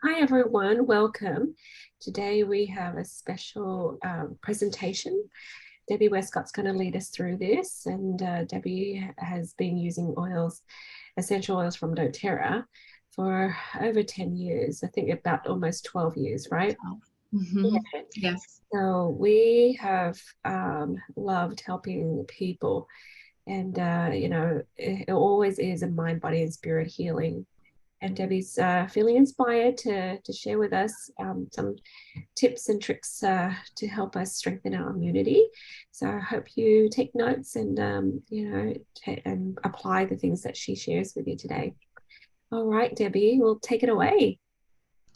Hi everyone, welcome. Today we have a special presentation. Debbie Wescott's going to lead us through this, and Debbie has been using essential oils from doTERRA for over 10 years. I think about almost 12 years, right? Mm-hmm. Yeah. Yes. So we have loved helping people, and it always is a mind, body, and spirit healing. And Debbie's feeling inspired to share with us some tips and tricks to help us strengthen our immunity. So I hope you take notes and and apply the things that she shares with you today. All right, Debbie, we'll take it away.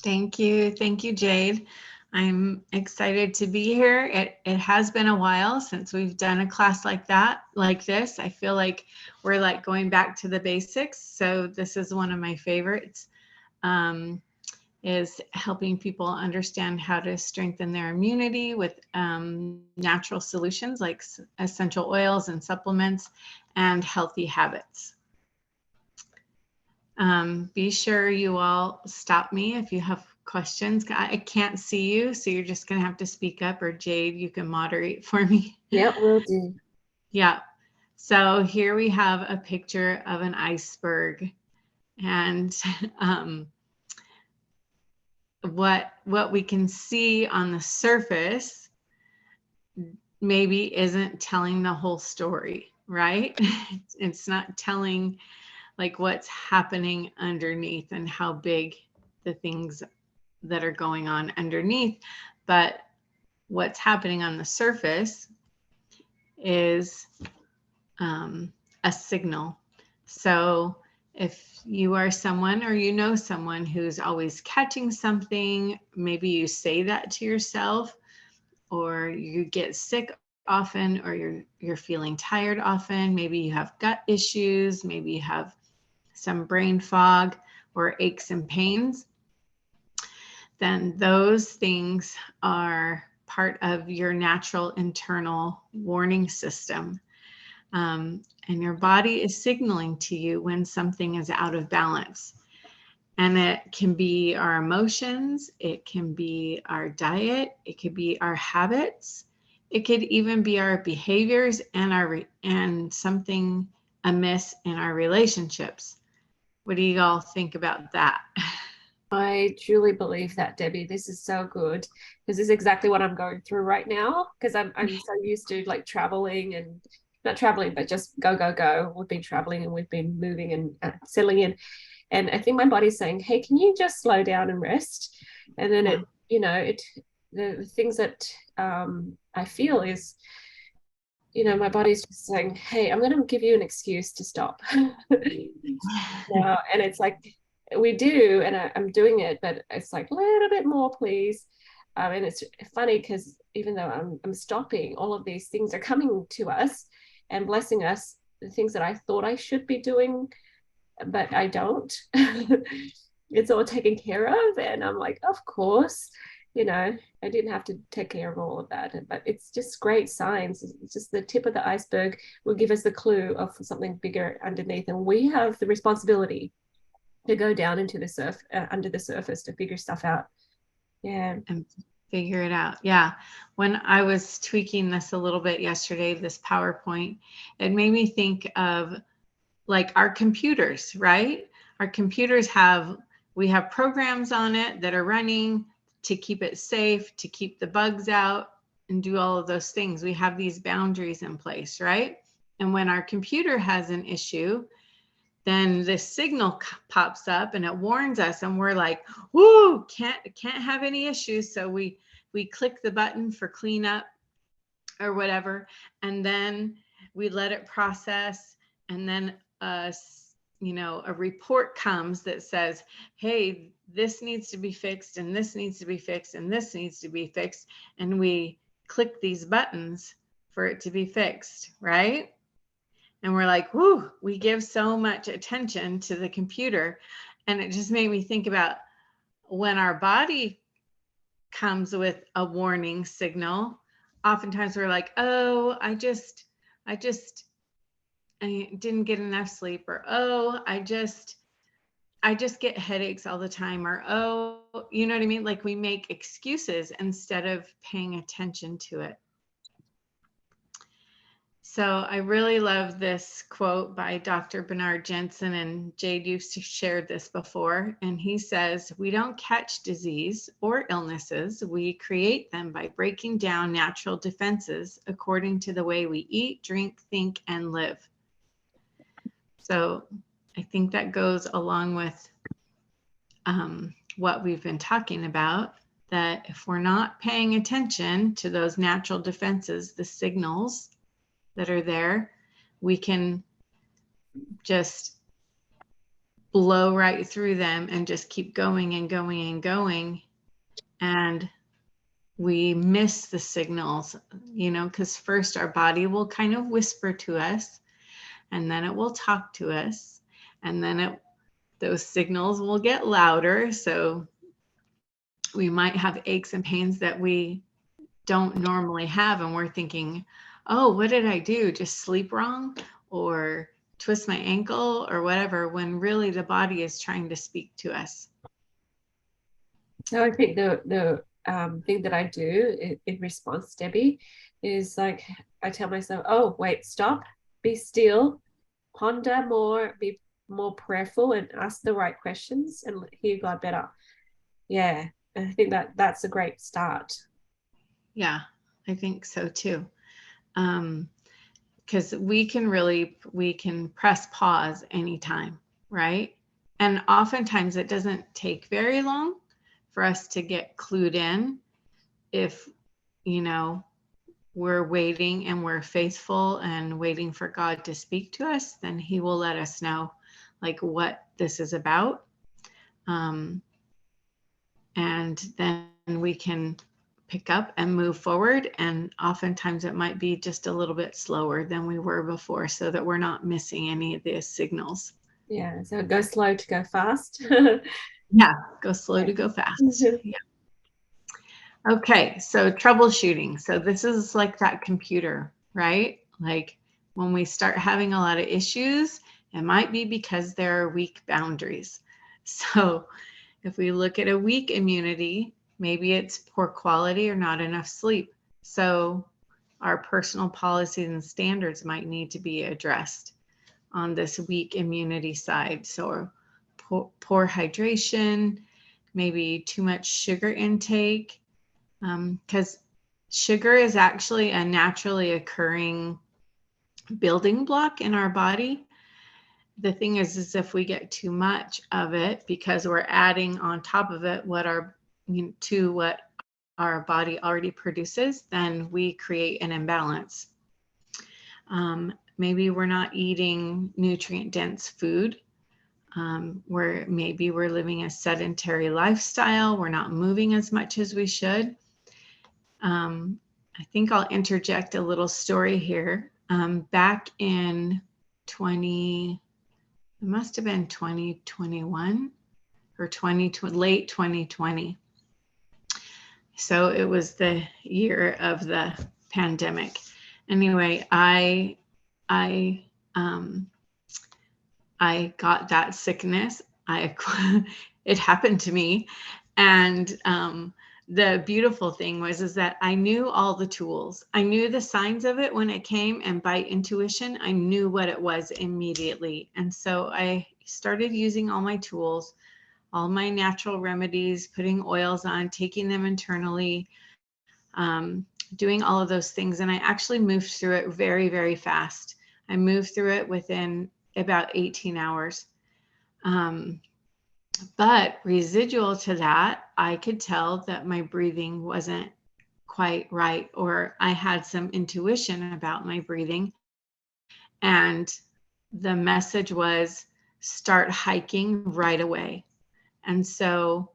Thank you. Thank you, Jade. I'm excited to be here. It has been a while since we've done a class like this. I feel like we're like going back to the basics. So this is one of my favorites, is helping people understand how to strengthen their immunity with natural solutions like essential oils and supplements and healthy habits. Be sure you all stop me if you have questions. I can't see you, so you're just going to have to speak up, or Jade, you can moderate for me. Yep, we'll do. Yeah. So here we have a picture of an iceberg, and what we can see on the surface maybe isn't telling the whole story, right? It's not telling like what's happening underneath and how big the things that are going on underneath. But what's happening on the surface is a signal. So if you are someone or you know someone who's always catching something, maybe you say that to yourself, or you get sick often, or you're feeling tired often, maybe you have gut issues, maybe you have some brain fog or aches and pains, then those things are part of your natural internal warning system. And your body is signaling to you when something is out of balance. And it can be our emotions, it can be our diet, it could be our habits, it could even be our behaviors and something amiss in our relationships. What do you all think about that? I truly believe that, Debbie. This is so good because this is exactly what I'm going through right now because I'm so used to like traveling and not traveling, but just go, go, go. We've been traveling and we've been moving and settling in. And I think my body's saying, hey, can you just slow down and rest? And then Yeah. the things that I feel is, my body's just saying, hey, I'm going to give you an excuse to stop. And it's like, we do, and I'm doing it, but it's like a little bit more, please. And it's funny because even though I'm stopping, all of these things are coming to us and blessing us, the things that I thought I should be doing, but I don't. It's all taken care of. And I'm like, of course, I didn't have to take care of all of that. But it's just great signs. It's just the tip of the iceberg will give us the clue of something bigger underneath. And we have the responsibility to go down into the under the surface to figure stuff out. Yeah. And figure it out. Yeah. When I was tweaking this a little bit yesterday, this PowerPoint, it made me think of like our computers, right? Our computers we have programs on it that are running to keep it safe, to keep the bugs out and do all of those things. We have these boundaries in place, right? And when our computer has an issue, then this signal pops up and it warns us, and we're like, whoo, can't have any issues. So we click the button for cleanup or whatever, and then we let it process, and then a report comes that says, hey, this needs to be fixed, and this needs to be fixed, and this needs to be fixed, and we click these buttons for it to be fixed, right? And we're like, whoo, we give so much attention to the computer. And it just made me think about when our body comes with a warning signal, oftentimes we're like, oh, I didn't get enough sleep, or oh, I I just get headaches all the time, or, oh, you know what I mean? Like, we make excuses instead of paying attention to it. So I really love this quote by Dr. Bernard Jensen, and Jade, you've shared this before. And he says, "We don't catch disease or illnesses. We create them by breaking down natural defenses according to the way we eat, drink, think, and live." So I think that goes along with what we've been talking about, that if we're not paying attention to those natural defenses, the signals that are there, we can just blow right through them and just keep going and going and going. And we miss the signals, because first our body will kind of whisper to us, and then it will talk to us, and then those signals will get louder. So we might have aches and pains that we don't normally have, and we're thinking, oh, what did I do? Just sleep wrong or twist my ankle or whatever, when really the body is trying to speak to us. So I think the thing that I do in response, Debbie, is like I tell myself, oh, wait, stop, be still, ponder more, be more prayerful, and ask the right questions and hear God better. Yeah, I think that's a great start. Yeah, I think so too. Because we can press pause anytime, right? And oftentimes it doesn't take very long for us to get clued in. If, we're waiting and we're faithful and waiting for God to speak to us, then he will let us know like what this is about. And then we can pick up and move forward. And oftentimes it might be just a little bit slower than we were before, so that we're not missing any of the signals. Yeah, so go slow to go fast. Yeah, go slow to go fast. Yeah. Okay, so troubleshooting. So this is like that computer, right? Like when we start having a lot of issues, it might be because there are weak boundaries. So if we look at a weak immunity, maybe it's poor quality or not enough sleep. So our personal policies and standards might need to be addressed on this weak immunity side. So poor hydration, maybe too much sugar intake, because sugar is actually a naturally occurring building block in our body. The thing is if we get too much of it, because we're adding on top of it what our body already produces, then we create an imbalance. Maybe we're not eating nutrient dense food. Where maybe we're living a sedentary lifestyle. We're not moving as much as we should. I think I'll interject a little story here. Back in it must have been 2021 or late 2020. So it was the year of the pandemic. Anyway, I got that sickness. It happened to me, and the beautiful thing is that I knew all the tools. I knew the signs of it when it came, and by intuition, I knew what it was immediately. And so I started using all my tools, all my natural remedies, putting oils on, taking them internally, doing all of those things. And I actually moved through it very, very fast. I moved through it within about 18 hours. But residual to that, I could tell that my breathing wasn't quite right, or I had some intuition about my breathing. And the message was start hiking right away. And so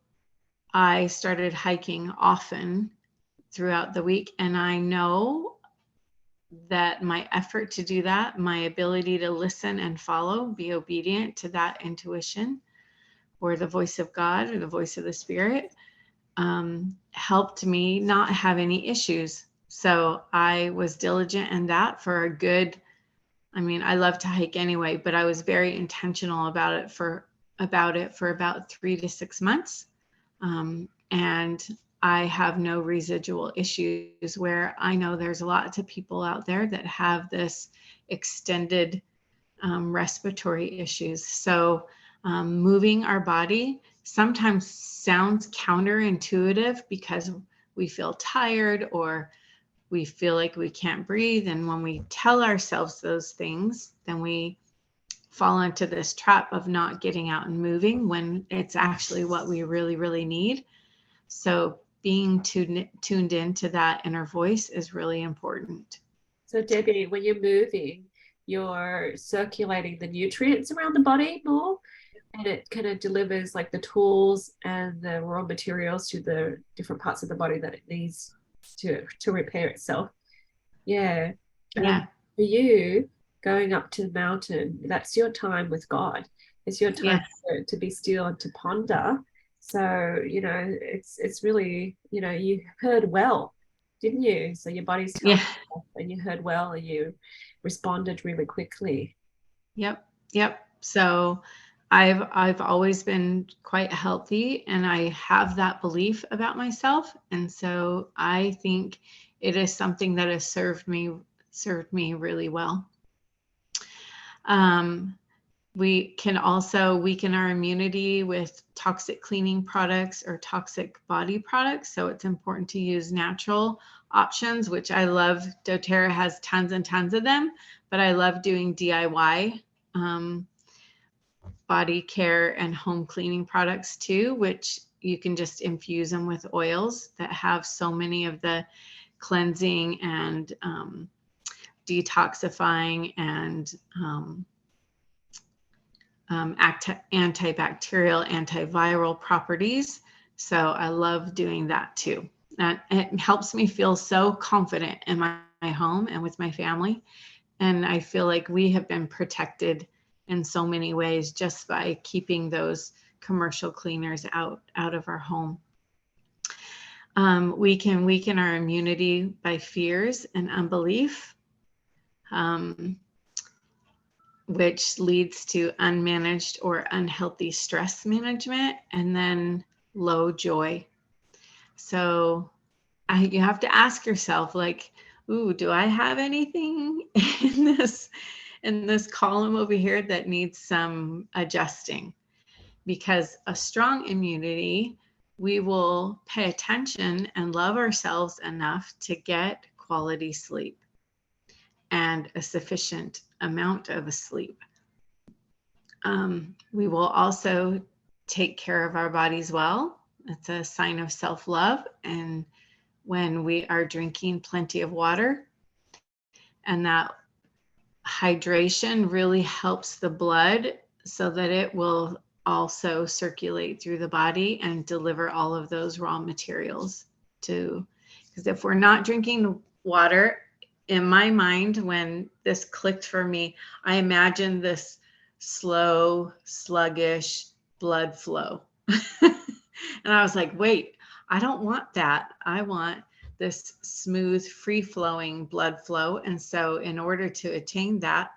I started hiking often throughout the week. And I know that my effort to do that, my ability to listen and follow, be obedient to that intuition, or the voice of God or the voice of the Spirit, helped me not have any issues. So I was diligent in that for I love to hike anyway, but I was very intentional about it for about it for about 3 to 6 months. And I have no residual issues, where I know there's lots of people out there that have this extended respiratory issues. So moving our body sometimes sounds counterintuitive because we feel tired or we feel like we can't breathe. And when we tell ourselves those things, then we fall into this trap of not getting out and moving when it's actually what we really, really need. So being tuned into that inner voice is really important. So, Debbie, when you're moving, you're circulating the nutrients around the body more, and it kind of delivers like the tools and the raw materials to the different parts of the body that it needs to repair itself. Yeah. Yeah. For you, going up to the mountain, that's your time with God. It's your time Yes. to be still and to ponder. So, it's really, you heard well, didn't you? So your body's telling Yeah. you, and you heard well, and you responded really quickly. Yep. Yep. So I've always been quite healthy, and I have that belief about myself. And so I think it is something that has served me really well. We can also weaken our immunity with toxic cleaning products or toxic body products. So it's important to use natural options, which I love. doTERRA has tons and tons of them, but I love doing DIY body care and home cleaning products too, which you can just infuse them with oils that have so many of the cleansing and detoxifying and antibacterial, antiviral properties. So I love doing that too. And it helps me feel so confident in my home and with my family. And I feel like we have been protected in so many ways just by keeping those commercial cleaners out of our home. We can weaken our immunity by fears and unbelief, which leads to unmanaged or unhealthy stress management, and then low joy. So you have to ask yourself, like, ooh, do I have anything in this column over here that needs some adjusting? Because a strong immunity, we will pay attention and love ourselves enough to get quality sleep and a sufficient amount of sleep. We will also take care of our bodies well. It's a sign of self-love. And when we are drinking plenty of water, and that hydration really helps the blood so that it will also circulate through the body and deliver all of those raw materials to, because if we're not drinking water, in my mind, when this clicked for me, I imagined this slow, sluggish blood flow. And I was like, wait, I don't want that. I want this smooth, free-flowing blood flow. And so in order to attain that,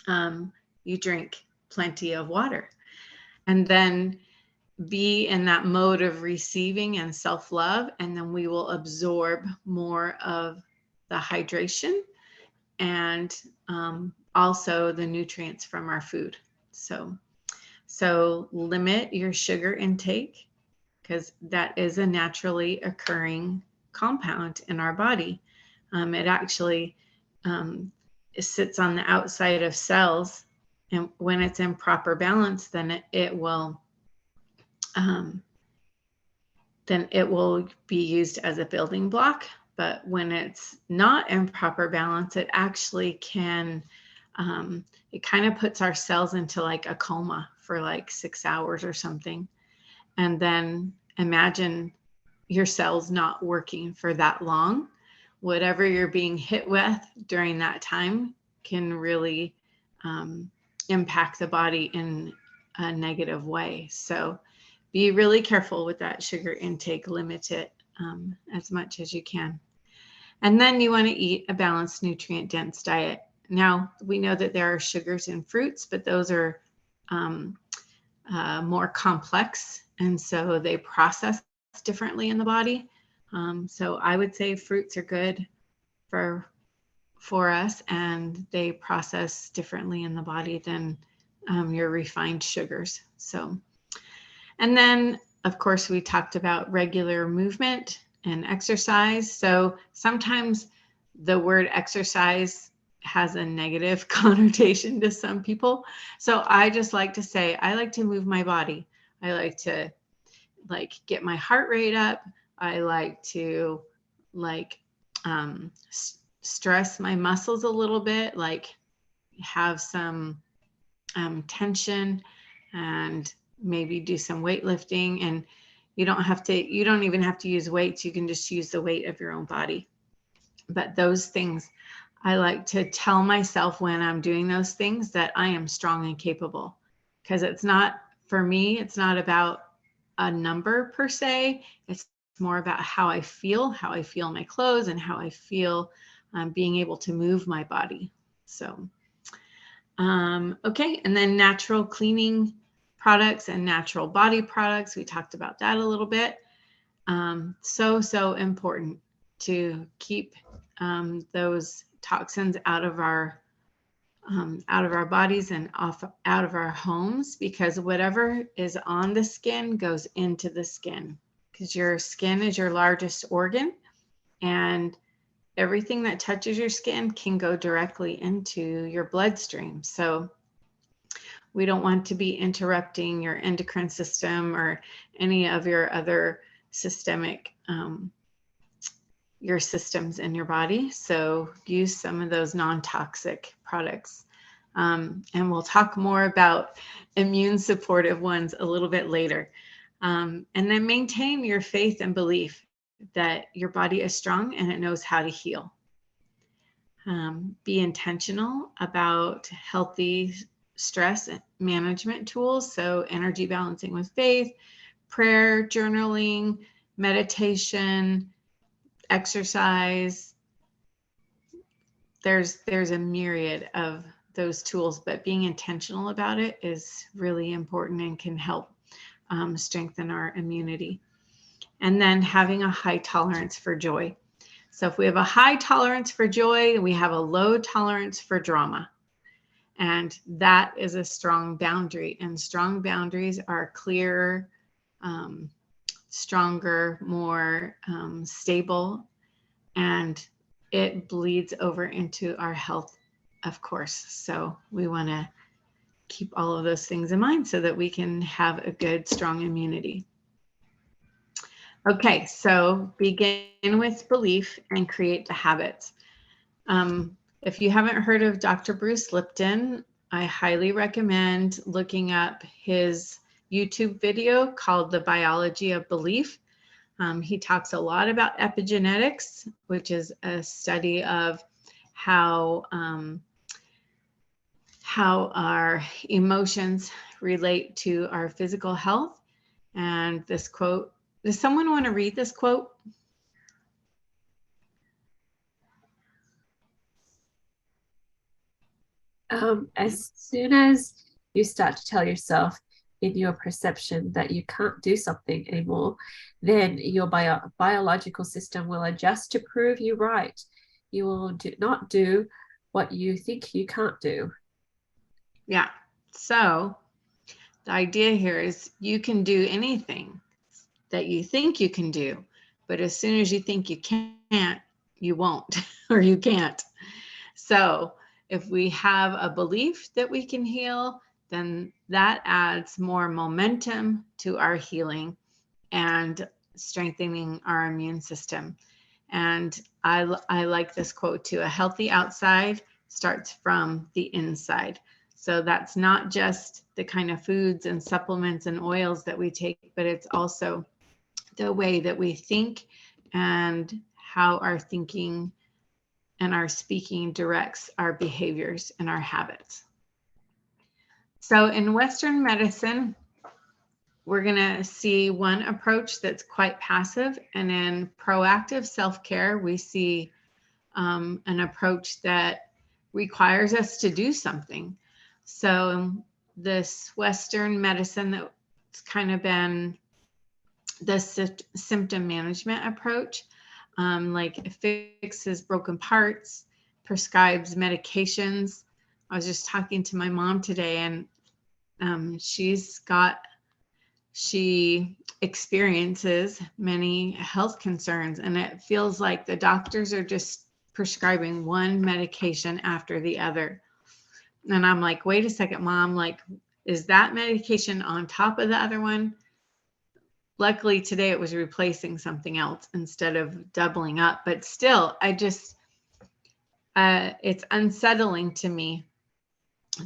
you drink plenty of water. And then be in that mode of receiving and self-love, and then we will absorb more of the hydration and also the nutrients from our food. So limit your sugar intake, because that is a naturally occurring compound in our body. It actually it sits on the outside of cells, and when it's in proper balance, then it will be used as a building block. But when it's not in proper balance, it actually can, it kind of puts our cells into like a coma for like 6 hours or something. And then imagine your cells not working for that long. Whatever you're being hit with during that time can really impact the body in a negative way. So be really careful with that sugar intake. Limit it as much as you can. And then you want to eat a balanced, nutrient-dense diet. Now, we know that there are sugars in fruits, but those are more complex, and so they process differently in the body. So I would say fruits are good for us, and they process differently in the body than your refined sugars. So, and then of course we talked about regular movement and exercise. So sometimes the word exercise has a negative connotation to some people. So I just like to say, I like to move my body. I like to get my heart rate up. I like to stress my muscles a little bit, like have some tension, and maybe do some weightlifting. And you don't even have to use weights. You can just use the weight of your own body. But those things, I like to tell myself when I'm doing those things that I am strong and capable, because for me, it's not about a number per se. It's more about how I feel in my clothes, and how I feel being able to move my body. So, okay. And then natural cleaning products and natural body products. We talked about that a little bit. So important to keep those toxins out of our bodies and out of our homes, because whatever is on the skin goes into the skin, because your skin is your largest organ, and everything that touches your skin can go directly into your bloodstream. So we don't want to be interrupting your endocrine system or any of your other systemic your systems in your body. So use some of those non-toxic products. And we'll talk more about immune supportive ones a little bit later. And then maintain your faith and belief that your body is strong and it knows how to heal. Be intentional about healthy stress management tools. So energy balancing with faith, prayer, journaling, meditation, exercise. There's a myriad of those tools, but being intentional about it is really important and can help strengthen our immunity. And then having a high tolerance for joy. So if we have a high tolerance for joy, we have a low tolerance for drama. And that is a strong boundary. And strong boundaries are clearer, stronger, more stable, and it bleeds over into our health, of course. So we want to keep all of those things in mind so that we can have a good, strong immunity. Okay, so begin with belief and create the habits. If you haven't heard of Dr. Bruce Lipton, I highly recommend looking up his YouTube video called The Biology of Belief. He talks a lot about epigenetics, which is a study of how our emotions relate to our physical health. And this quote, does someone want to read this quote? As soon as you start to tell yourself in your perception that you can't do something anymore, then your biological system will adjust to prove you right. You will not do what you think you can't do. Yeah. So the idea here is you can do anything that you think you can do, but as soon as you think you can't, you won't, or you can't. So if we have a belief that we can heal, then that adds more momentum to our healing and strengthening our immune system. And I like this quote too: a healthy outside starts from the inside. So that's not just the kind of foods and supplements and oils that we take, but it's also the way that we think and how our thinking and our speaking directs our behaviors and our habits. So in Western medicine, we're going to see one approach that's quite passive, and in proactive self-care, we see an approach that requires us to do something. So this Western medicine that's kind of been the symptom management approach, like it fixes broken parts, prescribes medications. I was just talking to my mom today, and she experiences many health concerns, and it feels like the doctors are just prescribing one medication after the other. And I'm like, wait a second, Mom, like, is that medication on top of the other one? Luckily today it was replacing something else instead of doubling up, but still, it's unsettling to me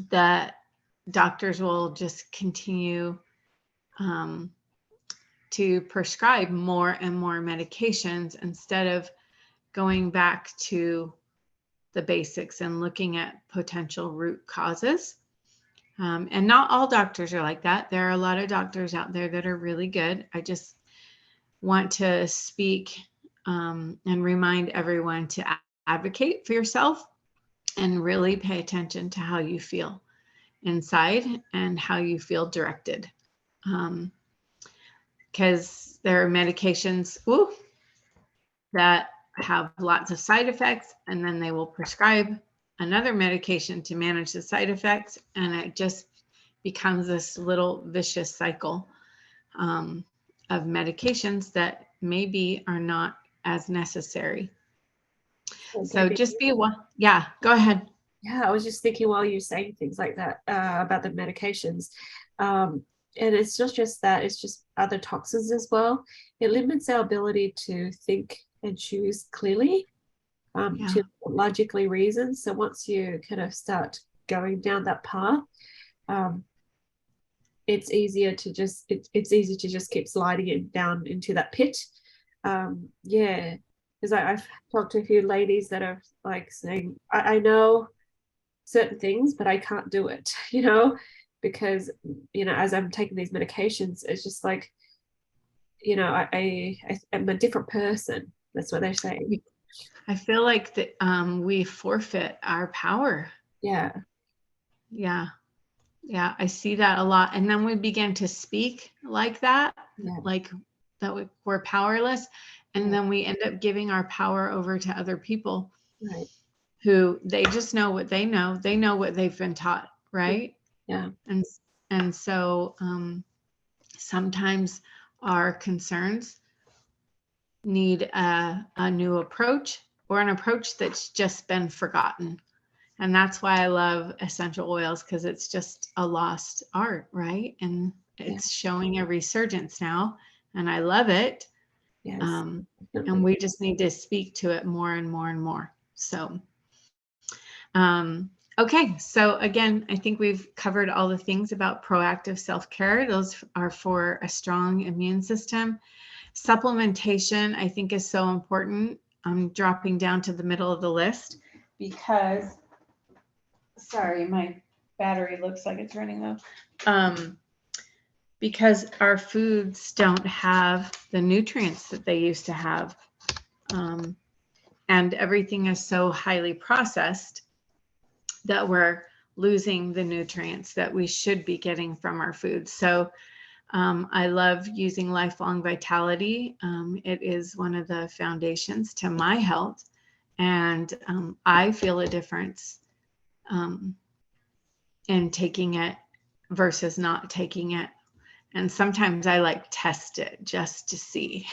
that doctors will just continue to prescribe more and more medications instead of going back to the basics and looking at potential root causes. And not all doctors are like that. There are a lot of doctors out there that are really good. I just want to speak and remind everyone to advocate for yourself and really pay attention to how you feel inside and how you feel directed. Because there are medications that have lots of side effects, and then they will prescribe another medication to manage the side effects, and it just becomes this little vicious cycle of medications that maybe are not as necessary. So just be one. Yeah, go ahead. Yeah, I was just thinking while you're saying things like that about the medications. And it's not just that, it's just other toxins as well. It limits our ability to think and choose clearly, to logically reason. So once you kind of start going down that path, it's easier to just it's easy to just keep sliding it down into that pit. Yeah, because I've talked to a few ladies that are like saying, I know certain things, but I can't do it, because, as I'm taking these medications, it's just like, I am a different person. That's what they're saying. I feel like that we forfeit our power. Yeah. Yeah. Yeah. I see that a lot. And then we begin to speak like that, like that we're powerless. And then we end up giving our power over to other people. Right. Who they just know what they know. They know what they've been taught, right? Yeah. And so sometimes our concerns need a new approach, or an approach that's just been forgotten. And that's why I love essential oils, because it's just a lost art, right? And it's showing a resurgence now, and I love it. Yes. And we just need to speak to it more and more and more. So okay, so again, I think we've covered all the things about proactive self-care. Those are for a strong immune system. Supplementation, I think, is so important. I'm dropping down to the middle of the list because, sorry, my battery looks like it's running low. Because our foods don't have the nutrients that they used to have. And everything is so highly processed that we're losing the nutrients that we should be getting from our food. So I love using Lifelong Vitality. It is one of the foundations to my health. And I feel a difference in taking it versus not taking it. And sometimes I test it just to see.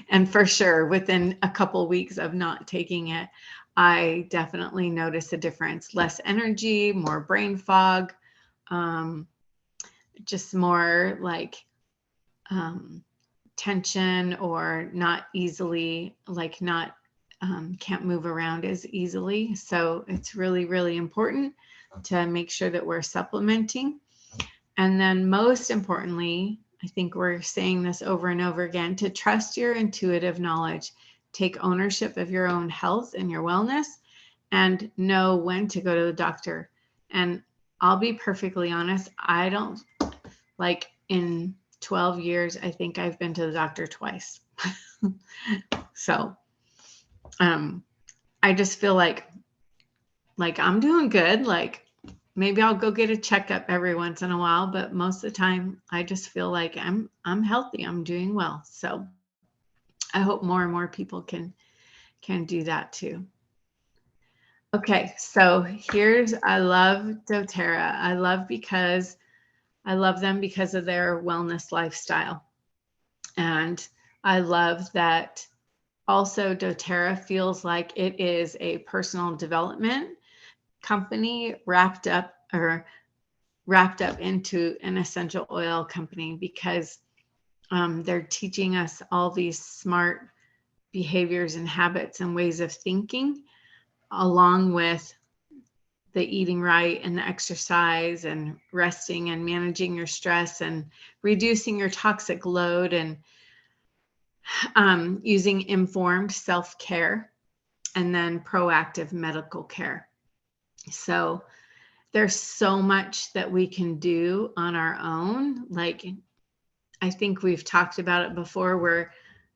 And for sure, within a couple weeks of not taking it, I definitely notice a difference. Less energy, more brain fog, just more tension, or not easily, can't move around as easily. So it's really, really important to make sure that we're supplementing. And then most importantly, I think we're saying this over and over again, to trust your intuitive knowledge, take ownership of your own health and your wellness, and know when to go to the doctor. And I'll be perfectly honest, I don't, in 12 years, I think I've been to the doctor twice. So I just feel like I'm doing good. maybe I'll go get a checkup every once in a while, but most of the time I just feel like I'm healthy, I'm doing well. So I hope more and more people can do that too. Okay, so here's, I love doTERRA. I love them because of their wellness lifestyle. And I love that also doTERRA feels like it is a personal development company wrapped up into an essential oil company, because they're teaching us all these smart behaviors and habits and ways of thinking, along with the eating right and the exercise and resting and managing your stress and reducing your toxic load, and using informed self-care, and then proactive medical care. So there's so much that we can do on our own. Like, I think we've talked about it before, where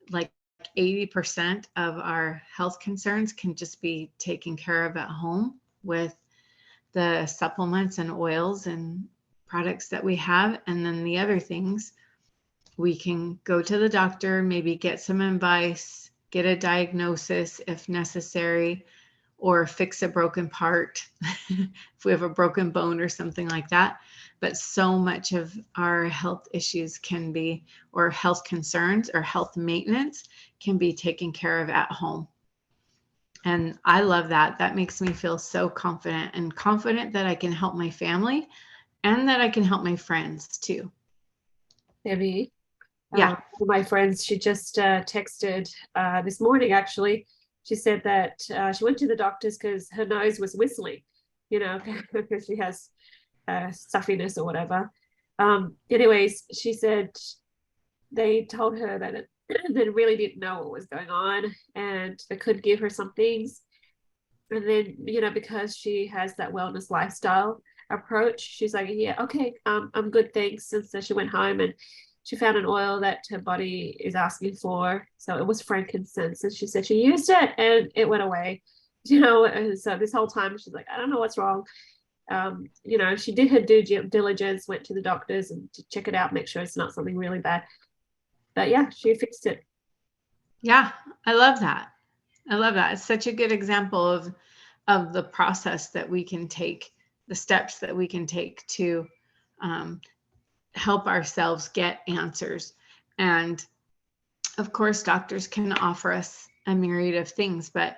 like 80% of our health concerns can just be taken care of at home with the supplements and oils and products that we have. And then the other things, we can go to the doctor, maybe get some advice, get a diagnosis if necessary, or fix a broken part if we have a broken bone or something like that. But so much of our health issues can be, or health concerns or health maintenance, can be taken care of at home. And I love that. That makes me feel so confident, and confident that I can help my family and that I can help my friends too. Debbie, Yeah. one of my friends, she just texted this morning, actually. She said that she went to the doctor's because her nose was whistling, you know, because she has stuffiness or whatever. Anyways, she said they told her that they really didn't know what was going on, and they could give her some things. And then, you know, because she has that wellness lifestyle approach, she's like, yeah, okay, I'm good, thanks. And so she went home and she found an oil that her body is asking for. So it was frankincense. And she said she used it and it went away. You know, and so this whole time she's like, I don't know what's wrong. You know, she did her due diligence, went to the doctors and to check it out, make sure it's not something really bad. But yeah, she fixed it. Yeah. I love that. I love that. It's such a good example of the process that we can take, the steps that we can take to um, help ourselves get answers. And of course, doctors can offer us a myriad of things, but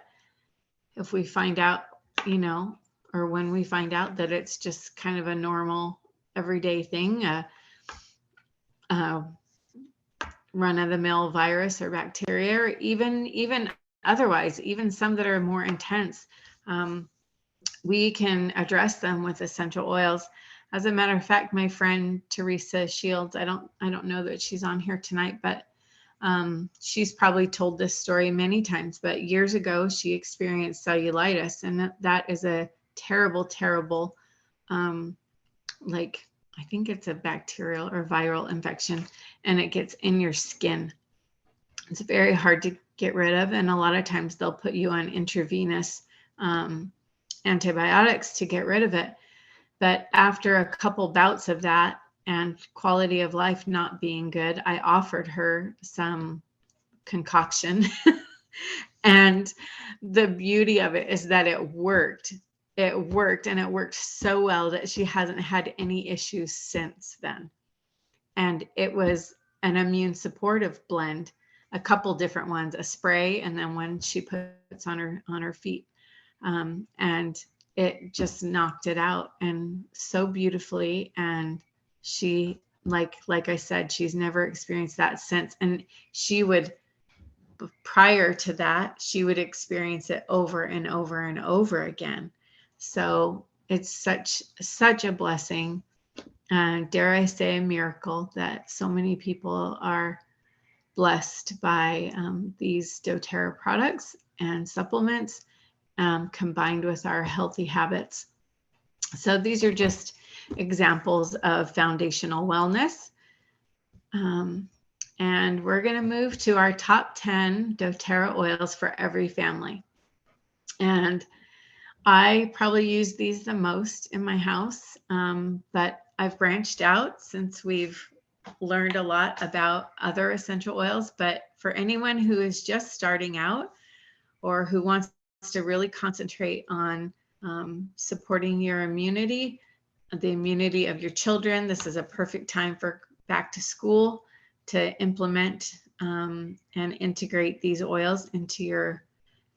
if we find out, you know, or when we find out that it's just kind of a normal everyday thing, a run-of-the-mill virus or bacteria, or even otherwise, even some that are more intense, we can address them with essential oils. As a matter of fact, my friend Teresa Shields, I don't know that she's on here tonight, but she's probably told this story many times, but years ago she experienced cellulitis, and that is a terrible, terrible, like, I think it's a bacterial or viral infection, and it gets in your skin. It's very hard to get rid of, and a lot of times they'll put you on intravenous antibiotics to get rid of it. But after a couple bouts of that and quality of life not being good, I offered her some concoction. And the beauty of it is that it worked. It worked, and it worked so well that she hasn't had any issues since then. And it was an immune supportive blend, a couple different ones, a spray, and then one she puts on her feet. And it just knocked it out, and so beautifully. And she, like I said, she's never experienced that since. And she would, prior to that, she would experience it over and over and over again. So it's such a blessing, dare I say a miracle, that so many people are blessed by these doTERRA products and supplements, combined with our healthy habits. So these are just examples of foundational wellness. And we're going to move to our top 10 doTERRA oils for every family. And I probably use these the most in my house, but I've branched out since we've learned a lot about other essential oils. But for anyone who is just starting out or who wants to really concentrate on supporting your immunity, the immunity of your children, this is a perfect time for back to school to implement and integrate these oils into your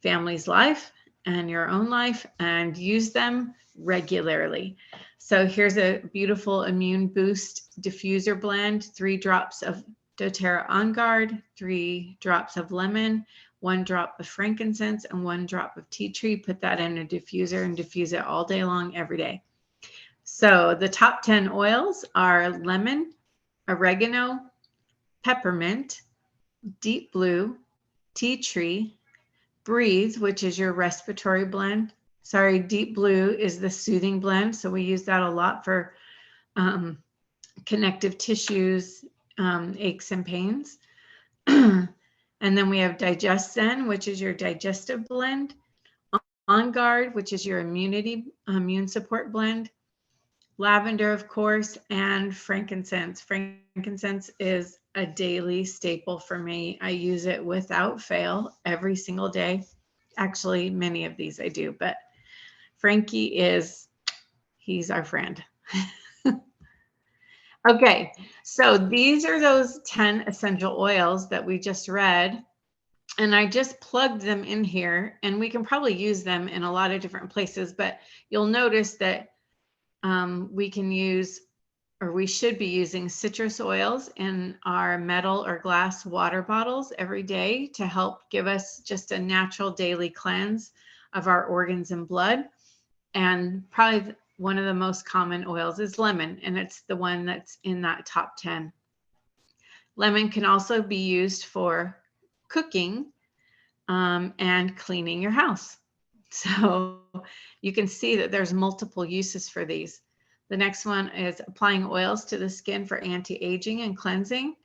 family's life and your own life and use them regularly. So here's a beautiful immune boost diffuser blend, 3 drops of doTERRA On Guard, 3 drops of lemon, 1 drop of frankincense, and 1 drop of tea tree. Put that in a diffuser and diffuse it all day long, every day. So the top 10 oils are lemon, oregano, peppermint, deep blue, tea tree, breathe, which is your respiratory blend. Sorry, deep blue is the soothing blend. So we use that a lot for connective tissues, aches and pains. And then we have Digest Zen, which is your digestive blend. On Guard, which is your immune support blend. Lavender, of course, and frankincense. Frankincense is a daily staple for me. I use it without fail every single day. Actually, many of these I do, but Frankie he's our friend. Okay, so these are those 10 essential oils that we just read. And I just plugged them in here, and we can probably use them in a lot of different places, but you'll notice that we can use, or we should be using, citrus oils in our metal or glass water bottles every day to help give us just a natural daily cleanse of our organs and blood. And probably one of the most common oils is lemon, and it's the one that's in that top 10. Lemon can also be used for cooking and cleaning your house. So you can see that there's multiple uses for these. The next one is applying oils to the skin for anti-aging and cleansing.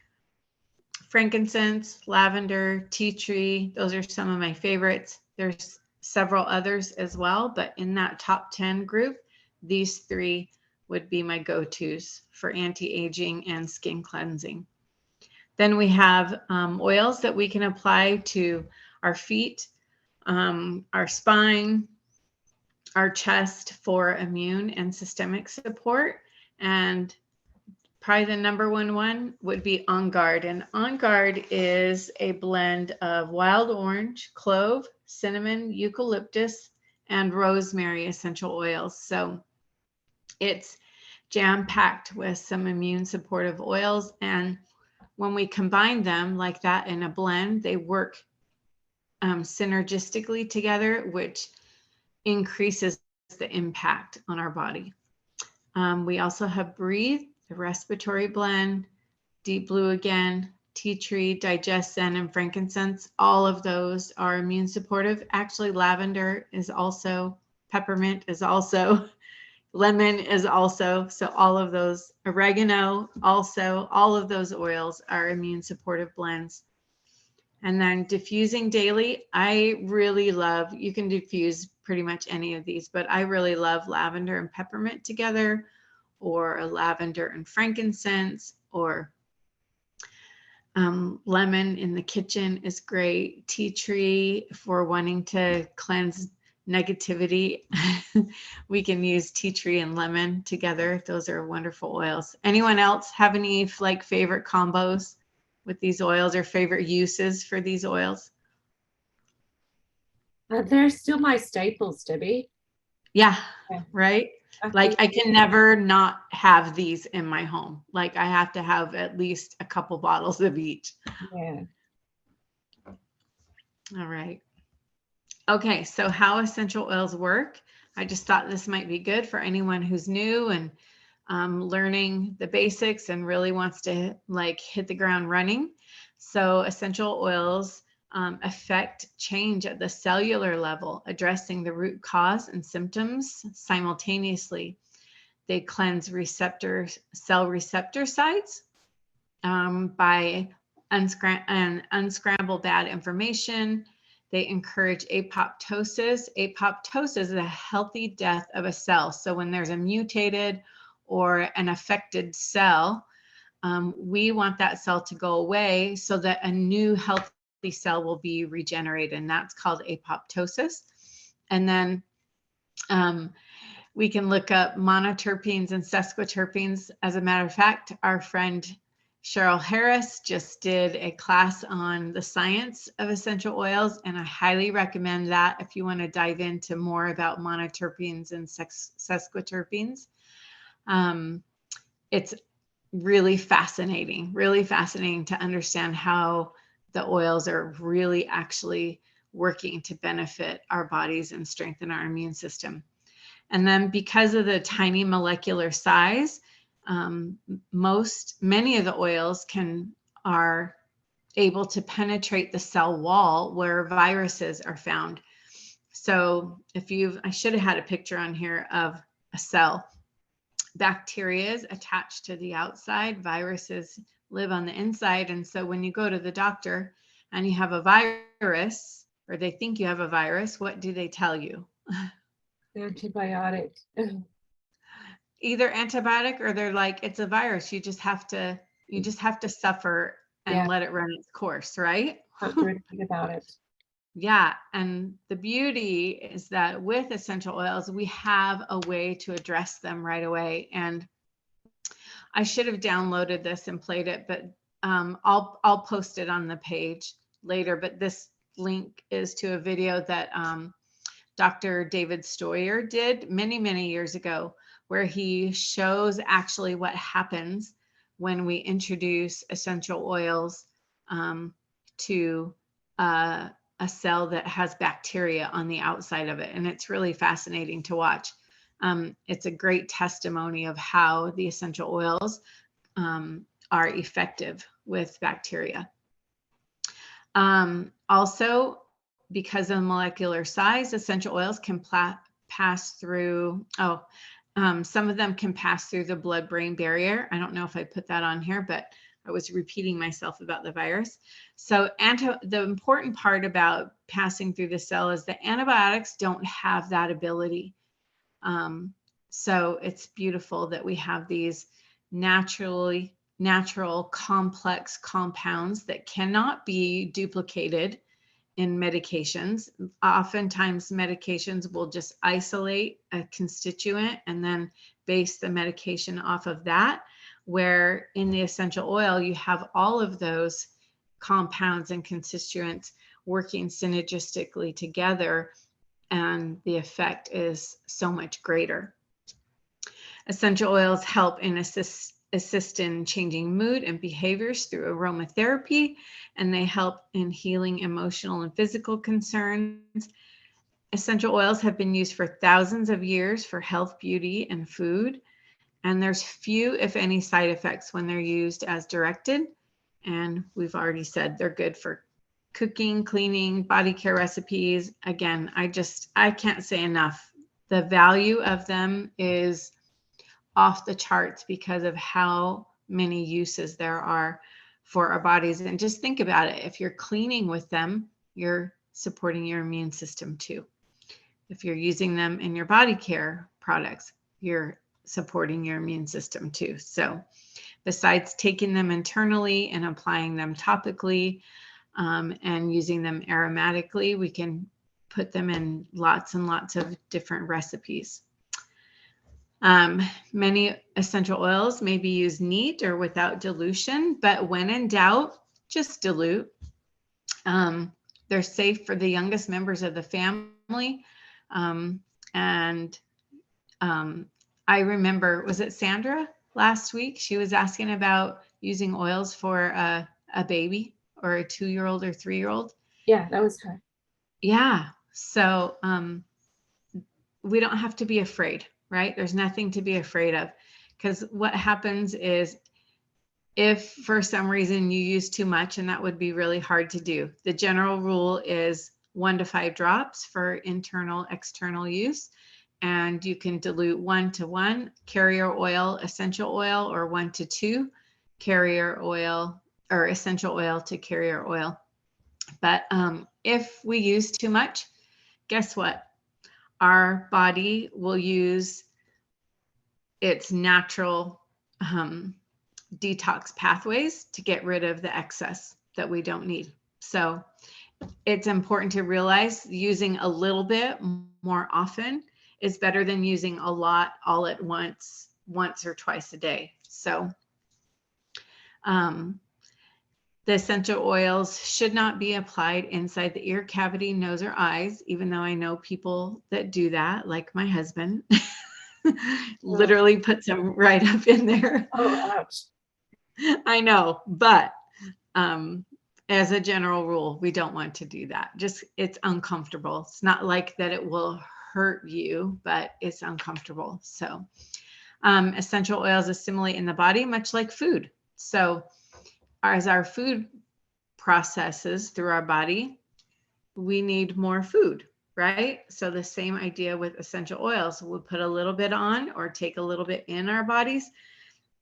Frankincense, lavender, tea tree, those are some of my favorites. There's several others as well, but in that top 10 group, these 3 would be my go-tos for anti-aging and skin cleansing. Then we have oils that we can apply to our feet, our spine, our chest for immune and systemic support. And probably the number one would be On Guard. And On Guard is a blend of wild orange, clove, cinnamon, eucalyptus, and rosemary essential oils. So it's jam-packed with some immune supportive oils. And when we combine them like that in a blend, they work synergistically together, which increases the impact on our body. We also have Breathe, the respiratory blend, Deep Blue again, Tea Tree, Digest Zen, and frankincense. All of those are immune supportive. Actually, lavender is also, peppermint is also, lemon is also. So all of those, oregano also, all of those oils are immune supportive blends. And then diffusing daily, I really love, you can diffuse pretty much any of these, but I really love lavender and peppermint together, or a lavender and frankincense, or lemon in the kitchen is great. Tea tree for wanting to cleanse negativity. We can use tea tree and lemon together. Those are wonderful oils. Anyone else have any favorite combos with these oils or favorite uses for these oils? They're still my staples, Debbie. Yeah, Yeah, right? I Like think, I can never not have these in my home. Like I have to have at least a couple bottles of each. yeah. All right. Okay, so how essential oils work. I just thought this might be good for anyone who's new and learning the basics and really wants to hit the ground running. So essential oils affect change at the cellular level, addressing the root cause and symptoms simultaneously. They cleanse cell receptor sites by unscramble bad information They encourage apoptosis. Apoptosis is a healthy death of a cell. So when there's a mutated or an affected cell, we want that cell to go away so that a new healthy cell will be regenerated, and that's called apoptosis. And then we can look up monoterpenes and sesquiterpenes. As a matter of fact, our friend Cheryl Harris just did a class on the science of essential oils, and I highly recommend that if you want to dive into more about monoterpenes and sesquiterpenes. It's really fascinating to understand how the oils are really actually working to benefit our bodies and strengthen our immune system. And then because of the tiny molecular size, many of the oils are able to penetrate the cell wall where viruses are found. So I should have had a picture on here of a cell. Bacteria is attached to the outside, viruses live on the inside. And so when you go to the doctor and you have a virus, or they think you have a virus, what do they tell you? Antibiotic. Either antibiotic, or they're like, it's a virus. You just have to suffer and let it run its course, right? Don't do anything about it. Yeah. And the beauty is that with essential oils, we have a way to address them right away. And I should have downloaded this and played it, but I'll post it on the page later. But this link is to a video that Dr. David Stoyer did many, many years ago, where he shows actually what happens when we introduce essential oils to a cell that has bacteria on the outside of it. And it's really fascinating to watch. It's a great testimony of how the essential oils are effective with bacteria. Also, because of molecular size, essential oils can pass through, some of them can pass through the blood-brain barrier. I don't know if I put that on here, but I was repeating myself about the virus. So the important part about passing through the cell is that antibiotics don't have that ability. So it's beautiful that we have these natural complex compounds that cannot be duplicated in medications. Oftentimes medications will just isolate a constituent and then base the medication off of that, where in the essential oil, you have all of those compounds and constituents working synergistically together, and the effect is so much greater. Essential oils help in assist in changing mood and behaviors through aromatherapy, and they help in healing emotional and physical concerns. Essential oils have been used for thousands of years for health, beauty, and food, and there's few, if any, side effects when they're used as directed. And we've already said they're good for cooking, cleaning, body care recipes. Again, I can't say enough. The value of them is off the charts because of how many uses there are for our bodies. And just think about it. If you're cleaning with them, you're supporting your immune system too. If you're using them in your body care products, you're supporting your immune system too. So besides taking them internally and applying them topically and using them aromatically, we can put them in lots and lots of different recipes. Many essential oils may be used neat or without dilution, but when in doubt, just dilute. They're safe for the youngest members of the family. I remember, was it Sandra last week? She was asking about using oils for a baby or a 2-year-old or 3-year-old. Yeah, that was her. Yeah. So we don't have to be afraid, right? There's nothing to be afraid of, because what happens is if for some reason you use too much, and that would be really hard to do, the general rule is 1 to 5 drops for internal, external use. And you can dilute 1 to 1 carrier oil, essential oil, or 1 to 2 carrier oil or essential oil to carrier oil. But if we use too much, guess what? Our body will use its natural detox pathways to get rid of the excess that we don't need. So it's important to realize using a little bit more often is better than using a lot all at once or twice a day. So the essential oils should not be applied inside the ear cavity, nose, or eyes, even though I know people that do that, like my husband. Literally puts them right up in there. Oh, ouch. I know, but as a general rule, we don't want to do that. Just, it's uncomfortable. It's not like that it will hurt you, but it's uncomfortable. So essential oils assimilate in the body, much like food. So as our food processes through our body, we need more food, right? So the same idea with essential oils. We'll put a little bit on or take a little bit in our bodies.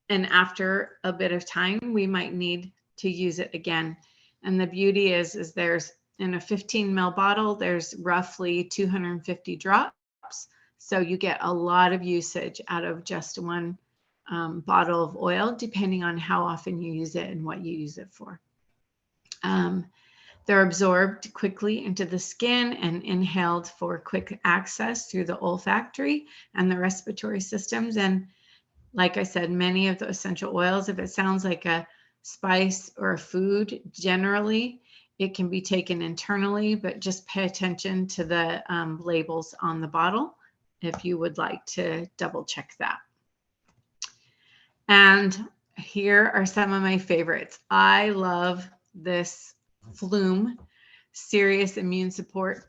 And after a bit of time, we might need to use it again. And the beauty is there's in a 15 ml bottle, there's roughly 250 drops. So you get a lot of usage out of just one bottle of oil, depending on how often you use it and what you use it for. They're absorbed quickly into the skin and inhaled for quick access through the olfactory and the respiratory systems. And like I said, many of the essential oils, if it sounds like a spice or a food, generally it can be taken internally, but just pay attention to the labels on the bottle if you would like to double check that. And here are some of my favorites. I love this Flume Serious Immune Support.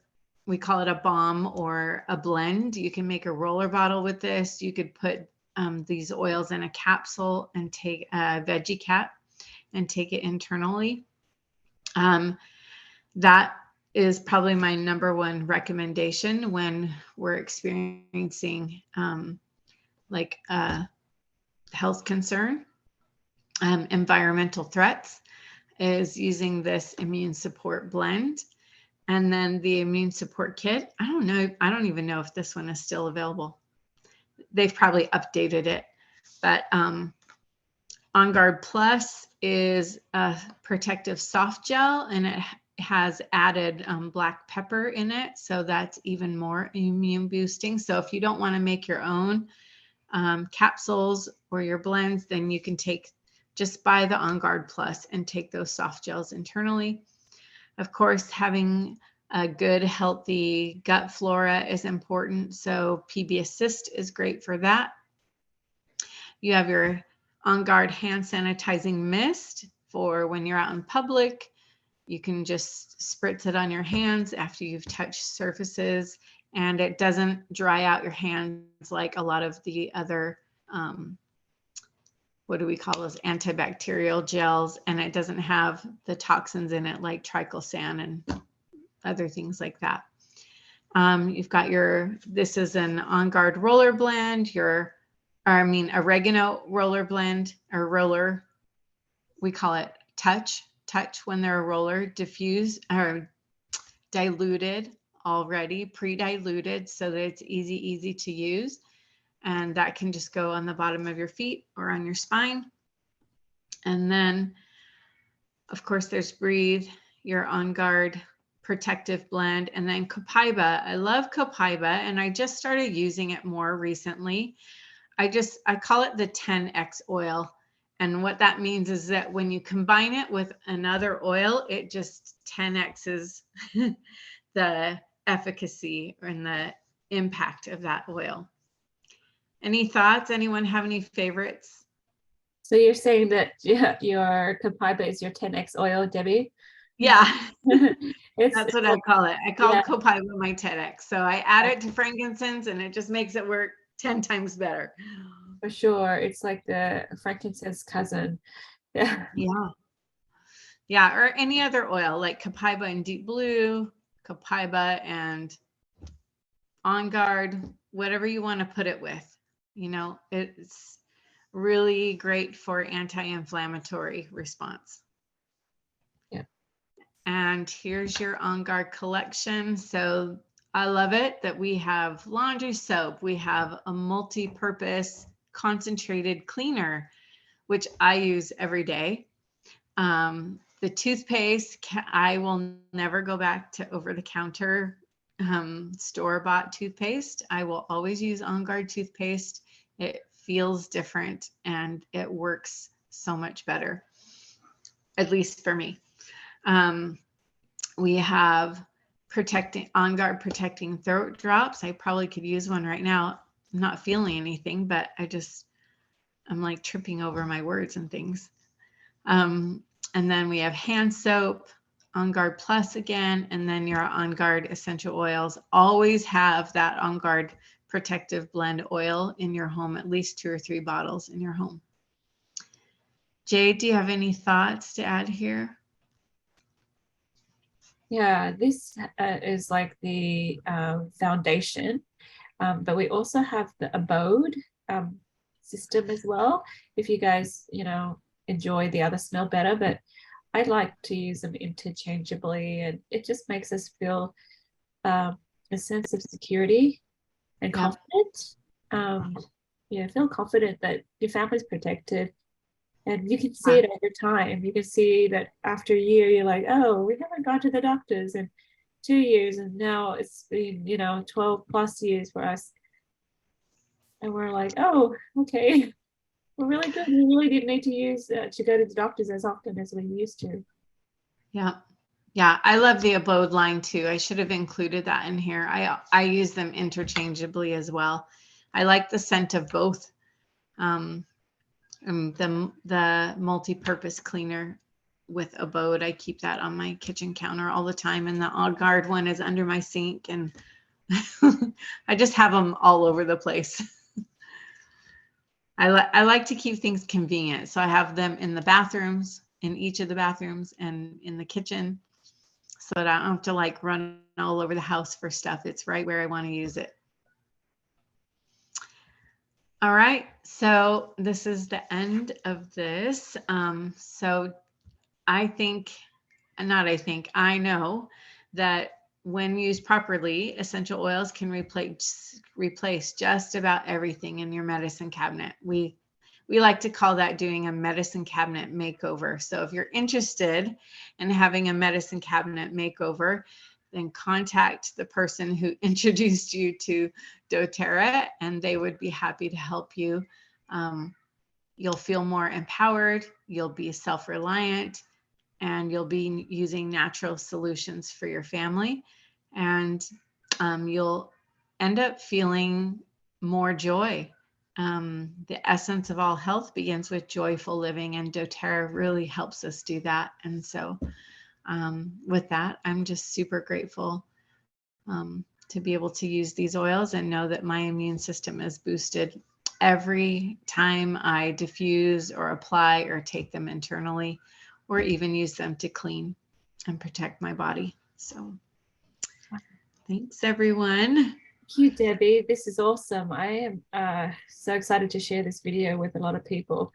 We call it a balm or a blend. You can make a roller bottle with this. You could put these oils in a capsule and take a veggie cap and take it internally. That is probably my number one recommendation when we're experiencing like a health concern, environmental threats, is using this immune support blend. And then the immune support kit, I don't know, I don't even know if this one is still available. They've probably updated it, but On Guard Plus is a protective soft gel, and it has added black pepper in it, so that's even more immune boosting. So if you don't want to make your own capsules or your blends, then you can just buy the On Guard Plus and take those soft gels internally. Of course, having a good, healthy gut flora is important. So PB Assist is great for that. You have your On Guard hand sanitizing mist for when you're out in public. You can just spritz it on your hands after you've touched surfaces, and it doesn't dry out your hands like a lot of the other, what do we call those, antibacterial gels, and it doesn't have the toxins in it like triclosan and other things like that. You've got this is an On Guard roller blend, oregano roller blend, or roller, we call it touch when they're a roller, diffused or diluted already, pre-diluted, so that it's easy to use. And that can just go on the bottom of your feet or on your spine. And then, of course, there's Breathe, your On Guard protective blend, and then Copaiba. I love Copaiba, and I just started using it more recently. I call it the 10x oil. And what that means is that when you combine it with another oil, it just 10x's the efficacy and the impact of that oil. Any thoughts? Anyone have any favorites? So you're saying that your Copaiba is your 10x oil, Debbie? Yeah, that's what I call it. I call Copaiba my 10x. So I add it to frankincense, and it just makes it work 10 times better. For sure. It's like the frankincense cousin. Yeah. Yeah, or any other oil like Copaiba and Deep Blue, Copaiba and On Guard, whatever you want to put it with. It's really great for anti-inflammatory response. Yeah. And here's your On Guard collection. So I love it that we have laundry soap. We have a multi-purpose concentrated cleaner, which I use every day. The toothpaste, I will never go back to over-the-counter store-bought toothpaste. I will always use On Guard toothpaste. It feels different and it works so much better, at least for me. We have On Guard protecting throat drops. I probably could use one right now. I'm not feeling anything, but I'm like tripping over my words and things. And then we have hand soap, On Guard Plus again, and then your On Guard essential oils. Always have that On Guard protective blend oil in your home, at least 2 or 3 bottles in your home. Jade, do you have any thoughts to add here? Yeah, this is like the foundation, but we also have the abode system as well. If you guys, enjoy the other smell better, but I like to use them interchangeably, and it just makes us feel a sense of security and confident. Feel confident that your family's protected. And you can see it over time. You can see that after a year, you're like, oh, we haven't gone to the doctors in 2 years. And now it's been, 12 plus years for us. And we're like, oh, okay. We're really good. We really didn't need to go to the doctors as often as we used to. Yeah. Yeah. I love the abode line too. I should have included that in here. I use them interchangeably as well. I like the scent of both. The multi-purpose cleaner with abode, I keep that on my kitchen counter all the time, and the On Guard one is under my sink, and I just have them all over the place. I like to keep things convenient, so I have them in the bathrooms, in each of the bathrooms, and in the kitchen, so that I don't have to like run all over the house for stuff. It's right where I want to use it. All right, so this is the end of this. So I know that when used properly, essential oils can replace just about everything in your medicine cabinet. We like to call that doing a medicine cabinet makeover. So if you're interested in having a medicine cabinet makeover, then contact the person who introduced you to doTERRA, and they would be happy to help you. You'll feel more empowered, you'll be self-reliant, and you'll be using natural solutions for your family. And you'll end up feeling more joy. The essence of all health begins with joyful living, and doTERRA really helps us do that. And so with that, I'm just super grateful to be able to use these oils and know that my immune system is boosted every time I diffuse or apply or take them internally, or even use them to clean and protect my body. So thanks, everyone. Thank you, Debbie. This is awesome. I am so excited to share this video with a lot of people.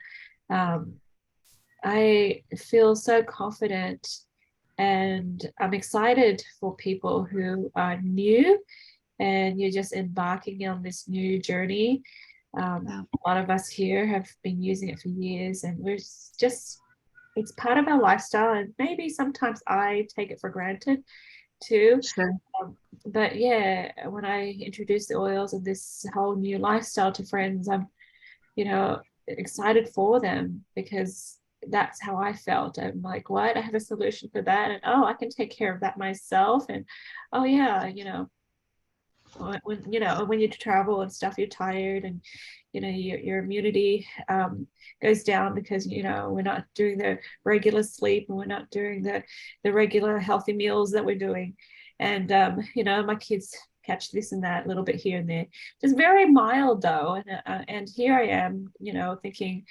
I feel so confident, and I'm excited for people who are new and you're just embarking on this new journey. A lot of us here have been using it for years, and it's part of our lifestyle, and maybe sometimes I take it for granted too. Sure. But yeah, when I introduce the oils and this whole new lifestyle to friends, I'm, excited for them, because that's how I felt. I'm like, what? I have a solution for that, and oh, I can take care of that myself. And oh yeah, when you travel and stuff, you're tired, and your immunity goes down because we're not doing the regular sleep, and we're not doing the regular healthy meals that we're doing. And my kids catch this and that a little bit here and there. It's very mild though, and here I am, thinking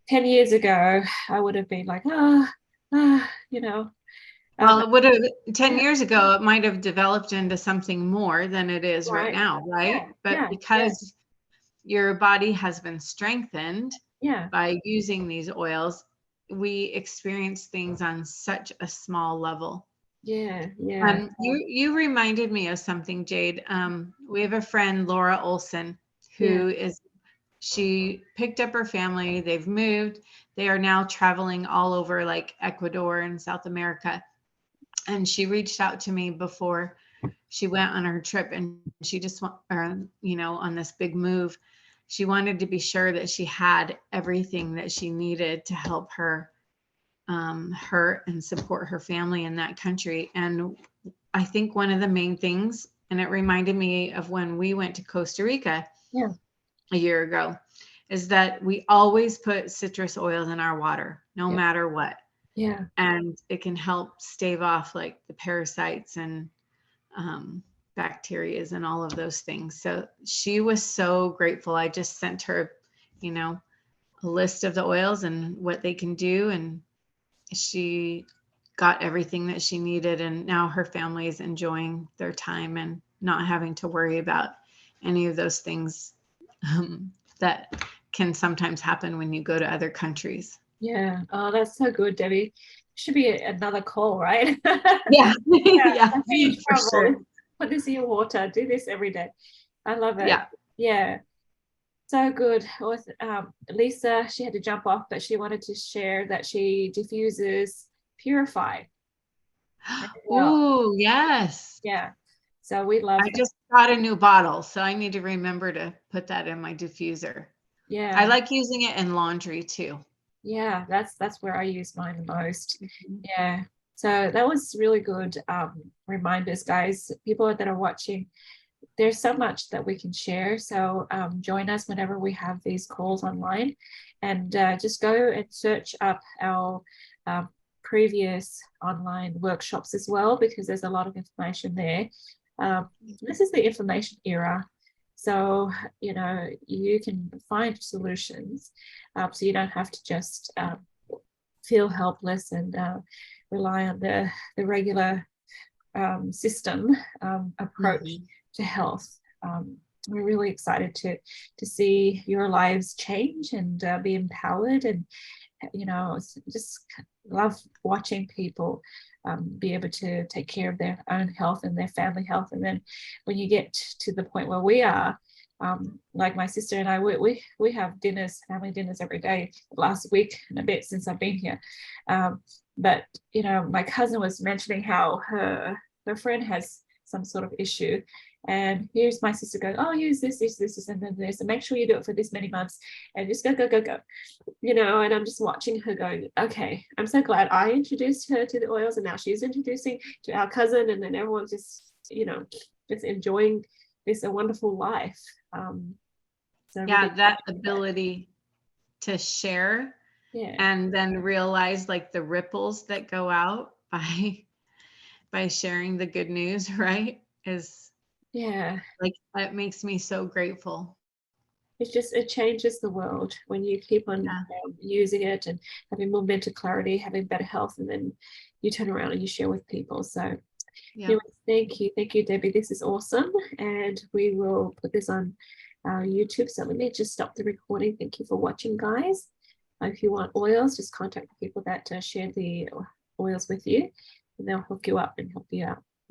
10 years ago I would have been like, well, it would have 10 years ago, it might have developed into something more than it is right now, right? But because your body has been strengthened by using these oils, we experience things on such a small level. Yeah, yeah, You reminded me of something, Jade. We have a friend, Laura Olson, yeah, she picked up her family. They've moved. They are now traveling all over like Ecuador and South America. And she reached out to me before she went on her trip, and she just on this big move, she wanted to be sure that she had everything that she needed to help her and support her family in that country. And I think one of the main things, and it reminded me of when we went to Costa Rica yeah, a year ago, is that we always put citrus oils in our water, no yeah, matter what. yeah, And it can help stave off like the parasites and bacterias and all of those things. So she was so grateful. I just sent her, a list of the oils and what they can do. And she got everything that she needed. And now her family is enjoying their time and not having to worry about any of those things that can sometimes happen when you go to other countries. yeah. Oh, that's so good, Debbie. Should be another call, right? Yeah, Yeah, yeah, after you for sure. travel, put this in your water. Do this every day. I love it. Yeah. Yeah, so good. With Lisa, she had to jump off, but she wanted to share that she diffuses Purify as well. Oh, yes. Yeah, so we love I that. just got a new bottle, so I need to remember to put that in my diffuser. I Yeah, like using it in laundry too. yeah, that's where I use mine the most. Mhm. Yeah, so that was really good reminders, guys. People that are watching, there's so much that we can share. So join us whenever we have these calls online, and just go and search up our um, previous online workshops as well, because there's a lot of information there. This is the information era. So, you can find solutions, so you don't have to just feel helpless and rely on the regular system approach Mhm. to health. We're really excited to see your lives change and be empowered, and just love watching people be able to take care of their own health and their family health. And then when you get to the point where we are, like my sister and I, we have family dinners every day. Last week and a bit since I've been here, but my cousin was mentioning how her friend has some sort of issue, and here's my sister going, oh, use this, and then this, and make sure you do it for this many months, and just go, and I'm just watching her going, okay, I'm so glad I introduced her to the oils, and now she's introducing to our cousin, and then everyone's just enjoying this a wonderful life. So really, Yeah, that ability to share yeah, and then realize like the ripples that go out by sharing the good news, right? Is yeah. like that makes me so grateful. It changes the world when you keep on Yeah. using it and having more mental clarity, having better health, and then you turn around and you share with people. So Yeah. anyway, thank you, Debbie. This is awesome, and we will put this on YouTube. So let me just stop the recording. Thank you for watching, guys. If you want oils, just contact the people that share the oils with you, and they'll hook you up and help you out.